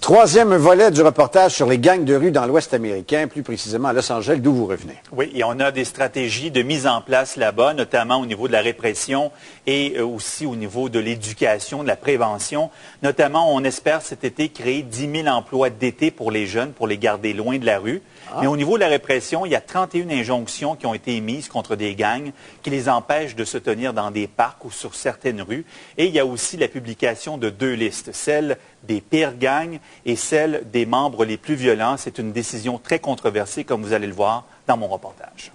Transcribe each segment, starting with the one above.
Troisième volet du reportage sur les gangs de rue dans l'Ouest américain, plus précisément à Los Angeles, d'où vous revenez. Oui, et on a des stratégies de mise en place là-bas, notamment au niveau de la répression et aussi au niveau de l'éducation, de la prévention. Notamment, on espère cet été créer 10 000 emplois d'été pour les jeunes, pour les garder loin de la rue. Mais au niveau de la répression, il y a 31 injonctions qui ont été émises contre des gangs qui les empêchent de se tenir dans des parcs ou sur certaines rues. Et il y a aussi la publication de 2 listes, celle des pires gangs et celle des membres les plus violents. C'est une décision très controversée, comme vous allez le voir dans mon reportage.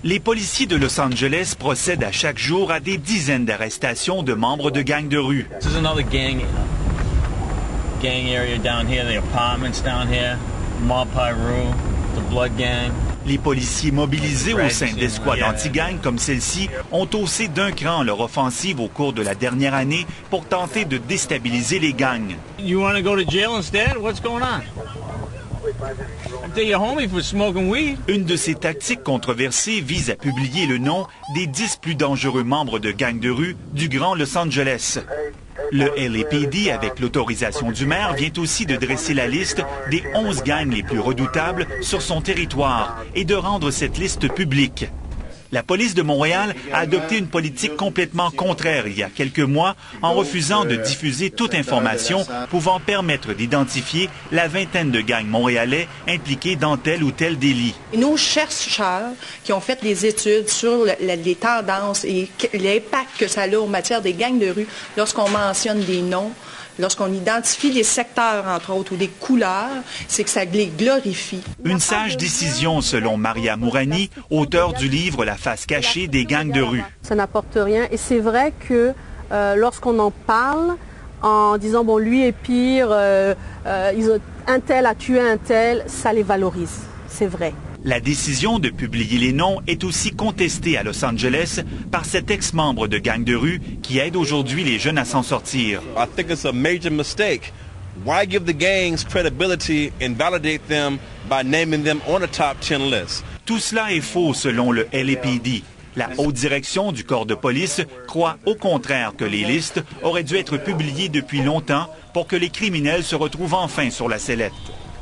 Les policiers de Los Angeles procèdent à chaque jour à des dizaines d'arrestations de membres de gangs de rue. Gang area down here, the apartments down here, Malpai Rue, the Blood Gang. Les policiers mobilisés au sein d'escouades anti-gangs comme celle-ci ont haussé d'un cran leur offensive au cours de la dernière année pour tenter de déstabiliser les gangs. You want to go to jail instead? What's going on? You're homie for smoking weed. Une de ces tactiques controversées vise à publier le nom des 10 plus dangereux membres de gangs de rue du Grand Los Angeles. Le LAPD, avec l'autorisation du maire, vient aussi de dresser la liste des 11 gangs les plus redoutables sur son territoire et de rendre cette liste publique. La police de Montréal a adopté une politique complètement contraire il y a quelques mois en refusant de diffuser toute information pouvant permettre d'identifier la vingtaine de gangs montréalais impliqués dans tel ou tel délit. Nos chercheurs qui ont fait des études sur les tendances et l'impact que ça a en matière des gangs de rue lorsqu'on mentionne des noms, lorsqu'on identifie des secteurs, entre autres, ou des couleurs, c'est que ça les glorifie. Une sage décision, selon Maria Mourani, auteure du livre La face cachée des gangs de rue. Ça n'apporte rien et c'est vrai que lorsqu'on en parle, en disant, bon, lui est pire, un tel a tué un tel, ça les valorise. C'est vrai. La décision de publier les noms est aussi contestée à Los Angeles par cet ex-membre de gang de rue qui aide aujourd'hui les jeunes à s'en sortir. I think it's a major mistake. Why give the gangs credibility and validate them by naming them on a top 10 list? Tout cela est faux selon le LAPD. La haute direction du corps de police croit au contraire que les listes auraient dû être publiées depuis longtemps pour que les criminels se retrouvent enfin sur la sellette.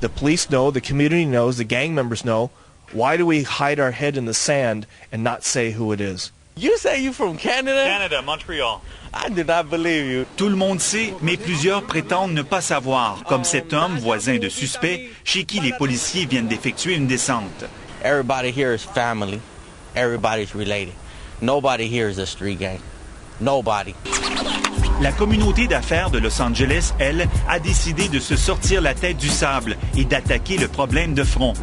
The police know, the community knows, the gang members know. Why do we hide our head in the sand and not say who it is? You say you from Canada? Canada, Montreal. I do not believe you. Tout le monde sait, mais plusieurs prétendent ne pas savoir, comme cet homme voisin de suspect chez qui les policiers viennent d'effectuer une descente. Everybody here is family. Everybody's related. Nobody here is a street gang. Nobody. La communauté d'affaires de Los Angeles, elle, a décidé de se sortir la tête du sable et d'attaquer le problème de front.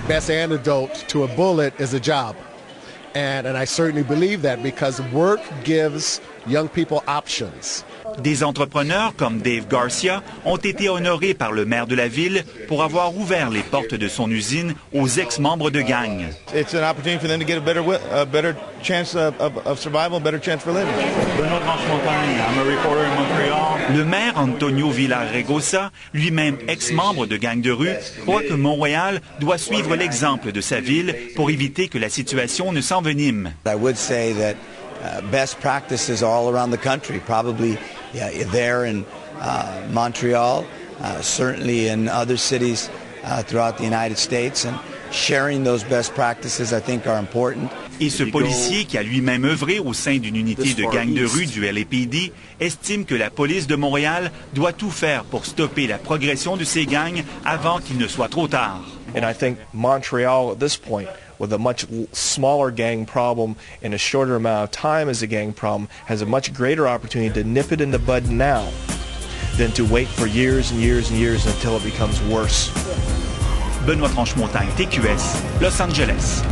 Best antidote to a bullet is a job. And I certainly believe that because work gives young people options. Des entrepreneurs comme Dave Garcia ont été honorés par le maire de la ville pour avoir ouvert les portes de son usine aux ex-membres de gangs. It's an opportunity for them to get a better chance of survival, a better chance for living. Benoît Tranche-Montagne, I'm a reporter in Montreal. Le maire Antonio Villar-Regosa, lui-même ex-membre de gangs de rue, croit que Montréal doit suivre l'exemple de sa ville pour éviter que la situation ne s'envenime. I would say that best practices all around the country, probably there in Montreal, certainly in other cities throughout the United States, and sharing those best practices, I think, are important. Et ce policier, qui a lui-même œuvré au sein d'une unité de gang de rue du LAPD, estime que la police de Montréal doit tout faire pour stopper la progression de ces gangs avant qu'il ne soit trop tard. And I think Montreal, at this point, with a much smaller gang problem in a shorter amount of time as a gang problem, has a much greater opportunity to nip it in the bud now than to wait for years and years and years until it becomes worse. Benoît Tranche-Montagne, TQS, Los Angeles.